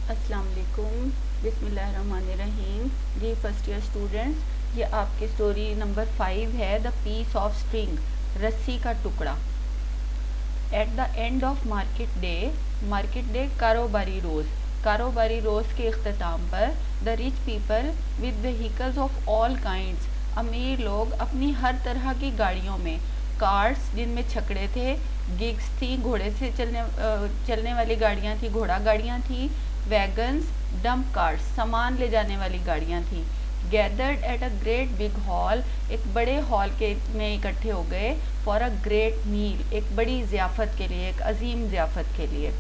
अस्सलाम वालेकुम, बिस्मिल्लाहिर्रहमानिर्रहीम। जी फर्स्ट ईयर स्टूडेंट्स, ये आपकी स्टोरी नंबर 5 है, द पीस ऑफ स्ट्रिंग, रस्सी का टुकड़ा। At the end of market day कारोबारी रोज़ के इख्तिताम पर the rich people with vehicles of all kinds, अमीर लोग अपनी हर तरह की गाड़ियों में, कार्स जिनमें छकड़े थे, गिग्स थी, घोड़े से चलने वाली गाड़ियाँ थी, घोड़ा गाड़ियाँ थी, वैगन्स, डंप कार्ट्स, सामान ले जाने वाली गाड़ियाँ थी, gathered at a great big hall, एक बड़े हॉल के में इकट्ठे हो गए, फॉर अ ग्रेट मील, एक बड़ी ज़ियाफ़त के लिए, एक अजीम ज़ियाफ़त के लिए।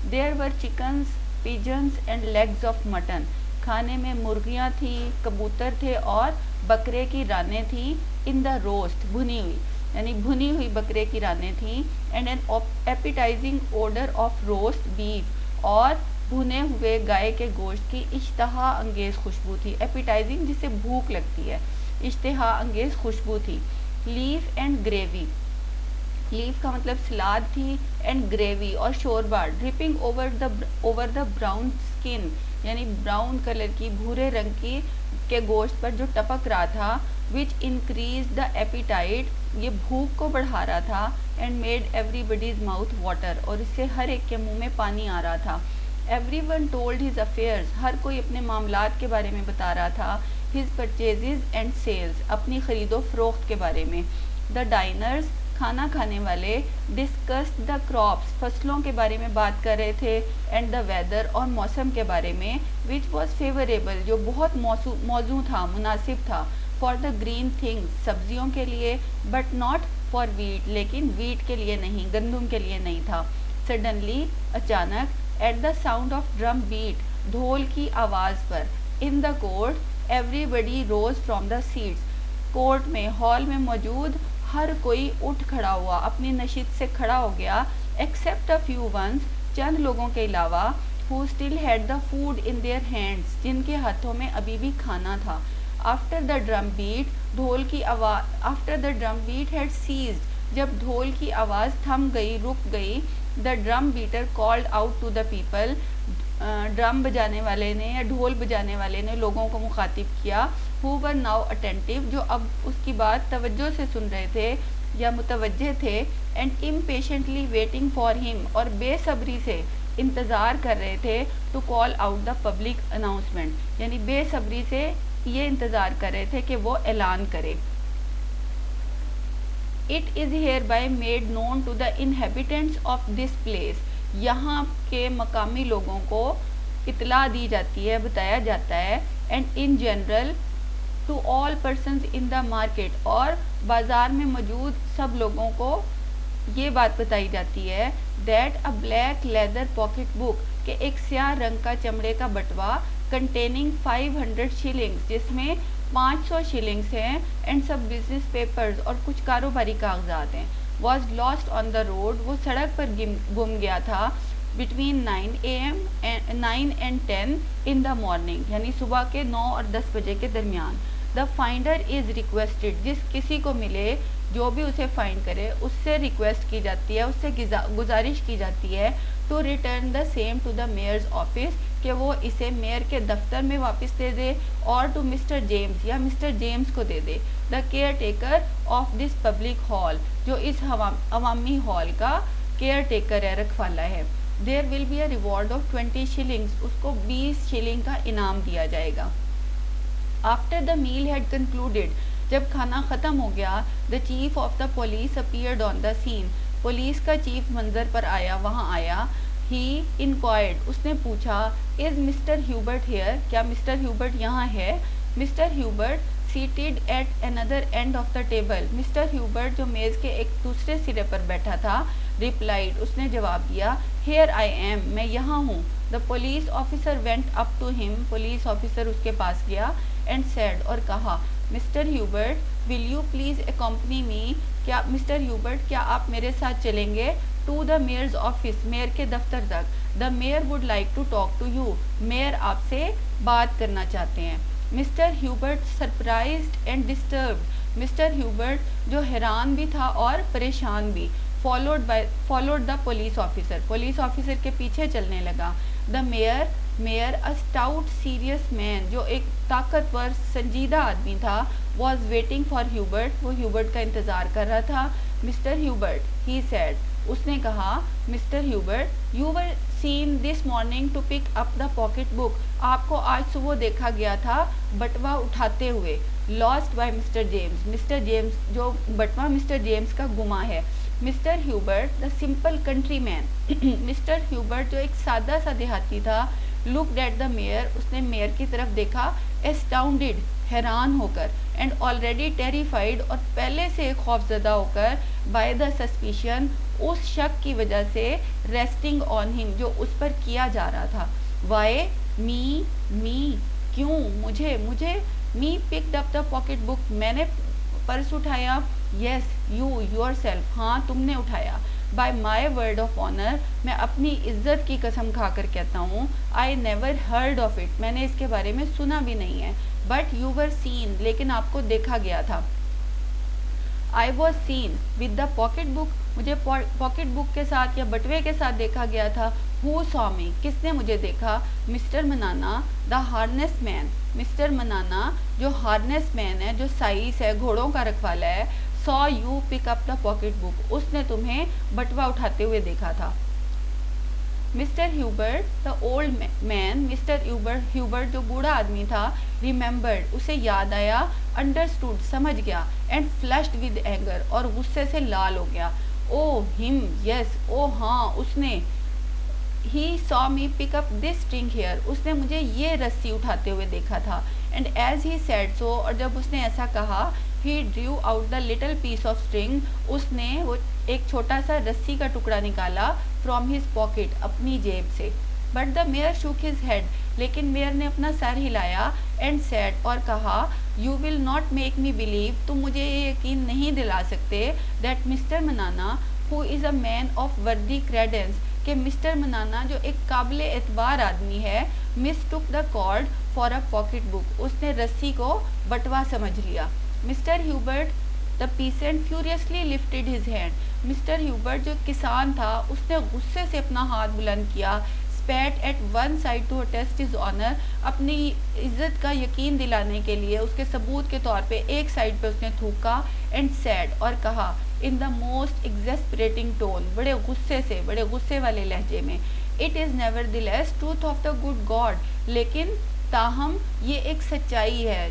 There were chickens, pigeons and legs of mutton, खाने में मुर्गियाँ थी, कबूतर थे और बकरे की रानें थी, इन द रोस्ट, भुनी हुई, यानी भुनी हुई बकरे की रानें थी, and an appetizing odour of roast beef, और भुने हुए गाय के गोश्त की इश्तहा अंगेज़ खुशबू थी। एपिटाइजिंग जिसे भूख लगती है, इश्तहा अंगेज़ खुशबू थी। लीफ एंड ग्रेवी, लीफ का मतलब सलाद थी, एंड ग्रेवी और shorba, dripping over the brown skin, यानी ब्राउन कलर की, भूरे रंग की के गोश्त पर जो टपक रहा था, विच इंक्रीज द एपिटाइट, ये भूख को बढ़ा रहा था, and made everybody's mouth water, और इससे हर एक के मुंह में पानी आ रहा था। एवरीवन टोल्ड हिज अफेयर्स, हर कोई अपने मामलात के बारे में बता रहा था। हिज परचेजेज एंड सेल्स, अपनी खरीदो फरोख्त के बारे में। द डाइनर्स, खाना खाने वाले, डिस्कस्ड द क्रॉप्स, फसलों के बारे में बात कर रहे थे, एंड द वेदर, और मौसम के बारे में, विच वॉज फेवरेबल, जो बहुत मौजू था, मुनासिब था, फॉर द ग्रीन थिंग्स, सब्जियों के लिए, बट नॉट फॉर वीट, लेकिन वीट के लिए नहीं, गंदम के लिए नहीं था। सडनली, अचानक, at the sound of drum beat, ढोल की आवाज़ पर, in the court everybody rose from the seats, court में, हॉल में मौजूद हर कोई उठ खड़ा हुआ, अपनी नशित से खड़ा हो गया, एक्सेप्ट अ फ्यू वंस, चंद लोगों के अलावा, who still had the food in their hands, जिनके हाथों में अभी भी खाना था। आफ्टर द ड्रम बीट, ढोल की आवाज़, after the drum beat had ceased, जब ढोल की आवाज़ थम गई, रुक गई, the drum beater called out to the people, drum बजाने वाले ने या ढोल बजाने वाले ने लोगों को मुखातिब किया, हु वर नाउ अटेंटिव, जो अब उसकी बात तवज्जो से सुन रहे थे या मुतवज्जे थे, and impatiently waiting for him, और बेसब्री से इंतज़ार कर रहे थे, to call out the public announcement, यानी बेसब्री से ये इंतज़ार कर रहे थे कि वो ऐलान करे। It is hereby made known to the inhabitants of this place, यहाँ के मकामी लोगों को इतला दी जाती है, बताया जाता है, and in general to all persons in the market, और बाज़ार में मौजूद सब लोगों को ये बात बताई जाती है, that a black leather pocket book, के एक स्याह रंग का चमड़े का बटवा, कंटेनिंग 500 शिलिंग्स, जिसमें 500 शिलिंग्स हैं, एंड सब बिजनेस पेपर्स, और कुछ कारोबारी कागजात हैं, was lost on the road, वो सड़क पर गुम गया था, between 9 and 10 in the morning, यानी सुबह के 9 और 10 बजे के दरमियान। द फाइंडर इज़ रिक्वेस्टेड, जिस किसी को मिले, जो भी उसे फाइंड करे, उससे रिक्वेस्ट की जाती है, उससे गुजारिश की जाती है, to return the same to the mayor's office, कि वो इसे मेयर के दफ्तर में वापस दे दे, और टू मिस्टर जेम्स, या मिस्टर जेम्स को दे दे, the caretaker of this public hall, जो इस अवामी हॉल का केयर टेकर है, रखवाला है। There will be a reward of 20 shillings, उसको 20 शिलिंग का इनाम दिया जाएगा। After the meal had concluded, जब खाना ख़त्म हो गया, the chief of the police appeared on the scene, police का चीफ मंजर पर आया, वहाँ आया। ही इंक्वायर्ड, उसने पूछा, इज़ मिस्टर ह्यूबर्ट हेयर, क्या मिस्टर ह्यूबर्ट यहाँ है? Mister Hubert seated at another and of the table, mister Hubert जो मेज़ के एक दूसरे सिरे पर बैठा था, रिप्लाइड, उसने जवाब दिया, हेयर आई एम, मैं यहाँ हूँ। The police officer went up to him, police officer उसके पास गया, एंड सेड, और कहा, mister Hubert will you please accompany me, क्या मिस्टर ह्यूबर्ट क्या आप मेरे साथ चलेंगे, to the mayor's office, mayor के दफ्तर तक, the mayor would like to talk to you, mayor आपसे बात करना चाहते हैं। Mister Hubert surprised and disturbed, mister Hubert जो हैरान भी था और परेशान भी, followed the police officer. Police officer के पीछे चलने लगा. The mayor a stout serious man, जो एक ताकतवर संजीदा आदमी था, was waiting for Hubert, वो ह्यूबर्ट का इंतजार कर रहा था. Mr. Hubert, he said, उसने कहा, Mr. Hubert, you were seen this morning to pick up the pocket book. आपको आज सुबह देखा गया था बटवा उठाते हुए. Lost by Mr. James. Mr. James, जो बटवा Mr. James का गुमा है. Mr. Hubert, the simple countryman. Mr. Hubert जो एक सादा सा देहाती था, looked at the mayor, उसने मेयर की तरफ देखा, astounded, हैरान होकर, and already terrified, और पहले से खौफजदा होकर, by the suspicion, उस शक की वजह से, resting on him, जो उस पर किया जा रहा था. Why? Me, क्यों? मुझे, me picked up the pocket book, मैंने पर्स उठाया. Yes, you yourself, हाँ तुमने उठाया. By my word of honor, मैं अपनी इज्जत की कसम खाकर कहता हूँ, I never heard of it, मैंने इसके बारे में सुना भी नहीं है. But you were seen, लेकिन आपको देखा गया था. I was seen with the pocket book, मुझे पॉकेट बुक के साथ या बटवे के साथ देखा गया था. Who saw me, किसने मुझे देखा? Mr. Manana, the harness man, mister मनाना जो हार्नेस मैन है, जो साइस है, घोड़ों का रखवाला है, saw you pick up the pocket book, उसने तुम्हें बटवा उठाते हुए देखा था. Mister Hubert, the old man, mister Hubert जो बूढ़ा आदमी था, रिमेंबर्ड, उसे याद आया, अंडरस्टूड, समझ गया, एंड फ्लश्ड विद एंगर, और गुस्से से लाल हो गया. ओ हिम, यस, ओ हाँ, उसने. He saw me pick up this string here, उसने मुझे ये रस्सी उठाते हुए देखा था. And as he said so, और जब उसने ऐसा कहा, he drew out the little piece of string, उसने वो एक छोटा सा रस्सी का टुकड़ा निकाला from his pocket, अपनी जेब से. But the mayor shook his head, लेकिन मेयर ने अपना सर हिलाया, and said, और कहा, you will not make me believe, तुम मुझे ये यकीन नहीं दिला सकते, that Mr. Manana, who is a man of worthy credence, कि मिस्टर मनाना जो एक काबिल एतबार आदमी है, mistook the cord for a pocket book, उसने रस्सी को बटवा समझ लिया. Mister Hubert, the peasant, furiously lifted his hand, mister Hubert जो किसान था, उसने गुस्से से अपना हाथ बुलंद किया. Spat at one side to attest his honour, अपनी इज्जत का यकीन दिलाने के लिए, उसके सबूत के तौर पे एक साइड पे उसने थूका. एंड सैड, और कहा, इन द मोस्ट एक्सेस्परेटिंग टोन, बड़े गुस्से वाले लहजे में, it is never the less truth of the good God, लेकिन ताहम ये एक सच्चाई है.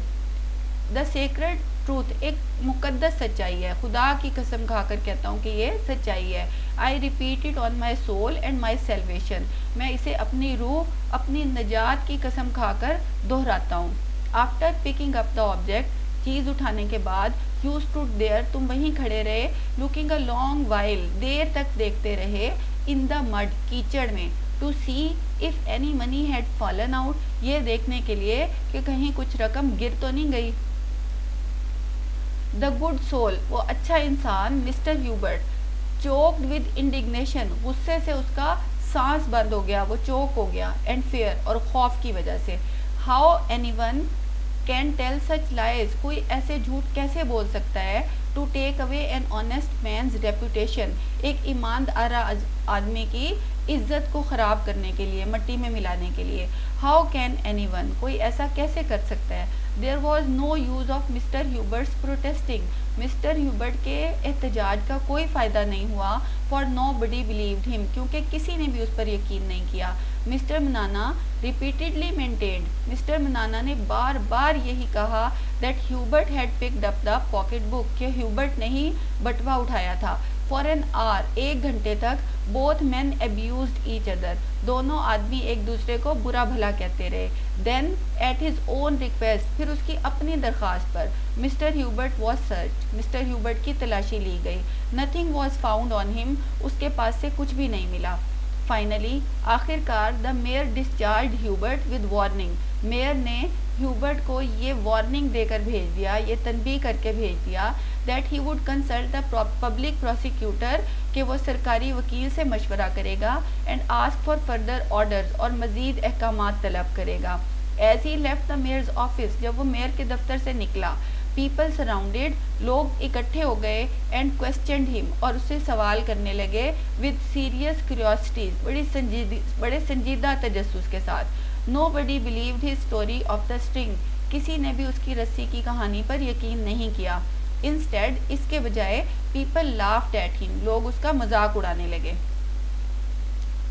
द सेक्रेड ट्रूथ, एक मुकद्दस सच्चाई है, खुदा की कसम खाकर कहता हूँ कि ये सच्चाई है. I repeat it on my soul and my salvation, मैं इसे अपनी रूह, अपनी नजात की कसम खाकर दोहराता हूँ. After picking up the object, चीज़ उठाने के बाद, यू स्टूड देयर, तुम वहीं खड़े रहे, लुकिंग अ लॉन्ग वाइल, देर तक देखते रहे, इन द मड, कीचड़ में, to see if any money had fallen out, ये देखने के लिए कि कहीं कुछ रकम गिर तो नहीं गई. द गुड सोल, वो अच्छा इंसान, mister Hubert, choked with indignation, गुस्से से उसका सांस बंद हो गया, वो चोक हो गया. एंड फेयर, और खौफ की वजह से. How anyone can tell such lies, कोई ऐसे झूठ कैसे बोल सकता है, to take away an honest man's reputation, एक ईमानदार आदमी की इज्जत को ख़राब करने के लिए, मट्टी में मिलाने के लिए. हाउ कैन एनीवन, कोई ऐसा कैसे कर सकता है. There was no use of Mr Hubert's protesting, Mr Hubert के एहतजाज का कोई फ़ायदा नहीं हुआ. For nobody believed him, क्योंकि किसी ने भी उस पर यकीन नहीं किया. मिस्टर मनाना रिपीटेडली मेंटेन्ड, मिस्टर मनाना ने बार बार यही कहा, that Hubert had picked up the pocket book, कि ह्यूबर्ट ने ही बटवा उठाया था. फॉर एन आवर, एक घंटे तक, both man abused each other, दोनों आदमी एक दूसरे को बुरा भला कहते रहे. Then at his own request, फिर उसकी अपनी दरख्वास्त पर, mister Hubert was search, mister Hubert की तलाशी ली गई. Nothing was found on him, उसके पास से कुछ भी नहीं मिला. फाइनली, आखिरकार, the mayor discharge Hubert with warning, mayor ने ह्यूबर्ट को ये वार्निंग देकर भेज दिया, ये तनबीह करके भेज दिया, that he would consult the public prosecutor, कि वो सरकारी वकील से मशवरा करेगा. And ask for further orders, और मज़ीद अहकामात तलब करेगा. As he left the mayor's office, जब वो मेयर के दफ्तर से निकला, पीपल सराउंडेड, लोग इकट्ठे हो गए, एंड क्वेश्चनड हिम, और उससे सवाल करने लगे, विद सीरियस क्यूरियोसिटीज, बड़े संजीदा तजस्सुस के साथ। Nobody believed his story of the string, किसी ने भी उसकी रस्सी की कहानी पर यकीन नहीं किया। इंस्टेड, इसके बजाय, पीपल लाफ्ड एट हिम, लोग उसका मजाक उड़ाने लगे।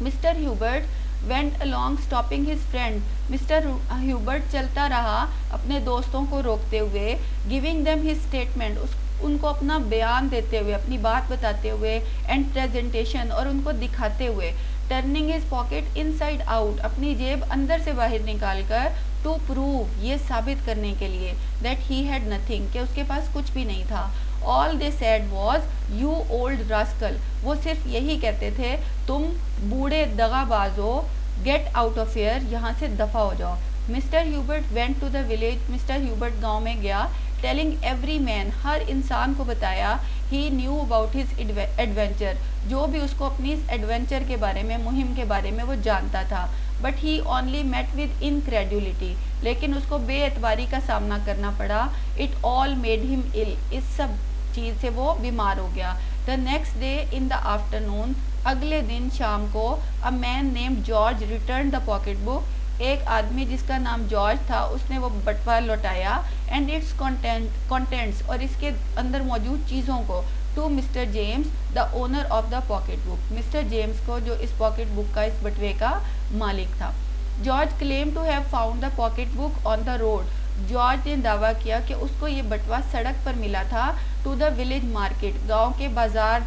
Mister Hubert went along stopping his friend, mister Hubert चलता रहा अपने दोस्तों को रोकते हुए, गिविंग देम हिज स्टेटमेंट, उनको अपना बयान देते हुए, अपनी बात बताते हुए, एंड प्रेजेंटेशन, और उनको दिखाते हुए, turning his pocket inside out, अपनी जेब अंदर से बाहर निकालकर, टू प्रूव, ये साबित करने के लिए, दैट ही हैड नथिंग, कि उसके पास कुछ भी नहीं था। All they said was, you old rascal, वो सिर्फ यही कहते थे, तुम बूढ़े दगाबाज हो, गेट आउट ऑफ हियर, यहाँ से दफा हो जाओ। Mister Hubert went to the village, mister Hubert गांव में गया, टेलिंग एवरी मैन, हर इंसान को बताया, ही न्यू अबाउट हिज एडवेंचर, जो भी उसको अपनी इस एडवेंचर के बारे में, मुहिम के बारे में वो जानता था। But he only met with incredulity, लेकिन उसको बेएतबारी का सामना करना पड़ा। It all made him ill, इस सब चीज़ से वो बीमार हो गया। The next day in the afternoon, अगले दिन शाम को, a man named George return the pocket book, एक आदमी जिसका नाम जॉर्ज था, उसने वो बटवा लौटाया, एंड इट्स कंटेंट्स, और इसके अंदर मौजूद चीज़ों को, to mister James the owner of the pocket book, mister James को, जो इस पॉकेट बुक का, इस बटवे का मालिक था। George claim to have found the pocket book on the road, George ने दावा किया कि उसको ये बटवा सड़क पर मिला था, टू द विलेज मार्केट, गांव के बाजार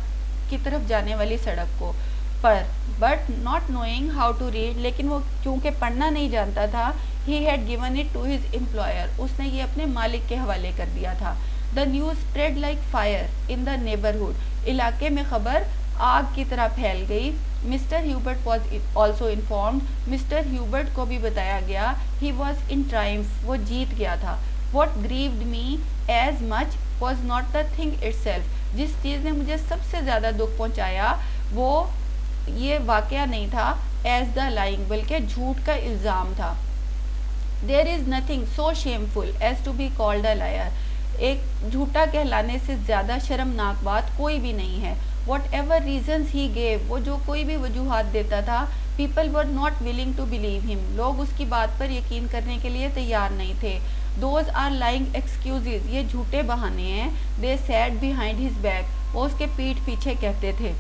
की तरफ जाने वाली सड़क को, पर but not knowing how to read, लेकिन वो क्योंकि पढ़ना नहीं जानता था, he had given it to his employer, उसने ये अपने मालिक के हवाले कर दिया था। The news spread like fire in the neighbourhood, इलाके में खबर आग की तरह फैल गई। Mister Hubert was also informed, mister Hubert को भी बताया गया, ही वॉज इन ट्रायम्फ, वो जीत गया था। What grieved me as much was not the thing itself, जिस चीज़ ने मुझे सबसे ज़्यादा दुख पहुँचाया वो ये वाक़या नहीं था, एज द लाइंग, बल्कि झूठ का इल्ज़ाम था। There is nothing so shameful as to be called a liar, एक झूठा कहलाने से ज़्यादा शर्मनाक बात कोई भी नहीं है। Whatever reasons he gave, वो जो कोई भी वजूहात देता था, people were not willing to believe him, लोग उसकी बात पर यकीन करने के लिए तैयार नहीं थे। दोज आर लाइंग एक्सक्यूजेज, ये झूठे बहाने हैं। They said behind his back, वो उसके पीठ पीछे कहते थे।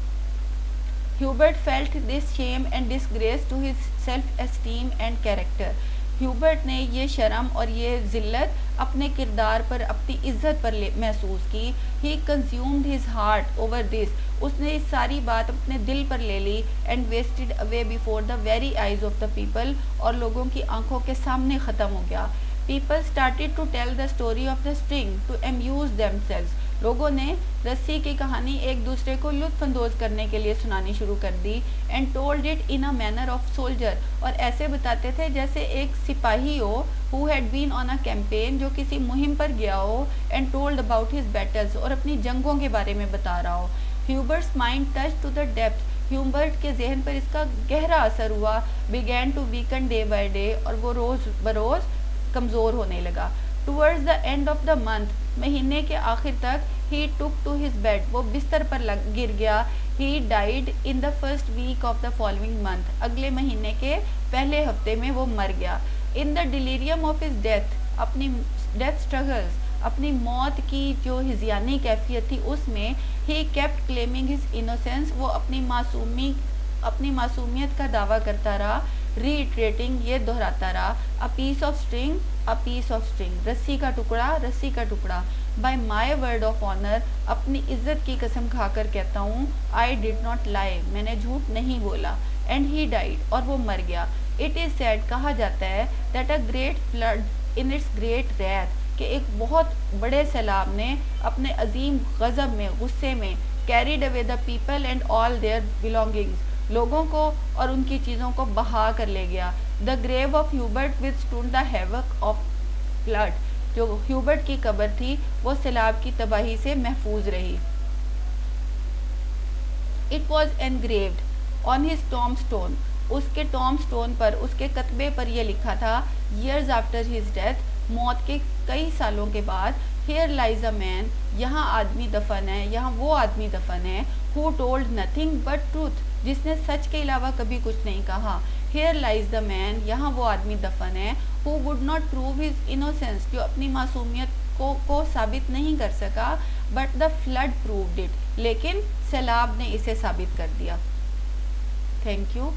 Hubert felt this shame and disgrace to his self esteem and character, Hubert ने ये शर्म और ये ज़िल्लत अपने किरदार पर, अपनी इज्जत पर महसूस की। He consumed his heart over this, उसने इस सारी बात अपने दिल पर ले ली। And wasted away before the very eyes of the people, और लोगों की आंखों के सामने ख़त्म हो गया। People started to tell the story of the string to amuse themselves, लोगों ने रस्सी की कहानी एक दूसरे को लुत्फानंदोज करने के लिए सुनानी शुरू कर दी। And told it in a manner of soldier, और ऐसे बताते थे जैसे एक सिपाही हो, who had been on a campaign, जो किसी मुहिम पर गया हो, and told about his battles, और अपनी जंगों के बारे में बता रहा हो। Hubert's mind touch to the depth, Hubert के जहन पर इसका गहरा असर हुआ। Began to weaken day by day, और वो रोज़ बरोज़ कमज़ोर होने लगा। Towards the end of the month, महीने के आखिर तक, he took to his bed, वो बिस्तर पर गिर गया। He died in the first week of the following month, अगले महीने के पहले हफ्ते में वो मर गया। In the delirium of his death, अपनी डेथ स्ट्रगल्स, अपनी मौत की जो हिज़ियानी कैफियत थी उसमें, he kept claiming his innocence, वो अपनी मासूमियत का दावा करता रहा। रीइटरेटिंग, ये दोहराता रहा, a piece of string, a piece of string, रस्सी का टुकड़ा, रस्सी का टुकड़ा। By my word of honour, अपनी इज्जत की कसम खाकर कहता हूँ, आई डिड नॉट लाई, मैंने झूठ नहीं बोला। एंड ही डाइड, और वो मर गया। इट इज़ सैड, कहा जाता है, that a great flood in its great wrath, कि एक बहुत बड़े सैलाब ने अपने अजीम गज़ब में, गुस्से में, carried away the people and all their belongings, लोगों को और उनकी चीज़ों को बहा कर ले गया। The grave of Hubert withstood the havoc of flood, जो ह्यूबर्ट की कब्र थी वो सैलाब की तबाही से महफूज रही। It was engraved on his Tom stone, उसके टॉम स्टोन पर, उसके कतबे पर यह लिखा था, ईयर्स आफ्टर हिज डेथ, मौत के कई सालों के बाद, हेयर लाइज अ मैन, यहाँ आदमी दफन है, यहाँ वो आदमी दफन है, who told nothing but truth, जिसने सच के अलावा कभी कुछ नहीं कहा। हेयर लाइज द मैन, यहाँ वो आदमी दफन है, who would not prove his innocence, जो अपनी मासूमियत को साबित नहीं कर सका, but the flood proved it, लेकिन सैलाब ने इसे साबित कर दिया। Thank you.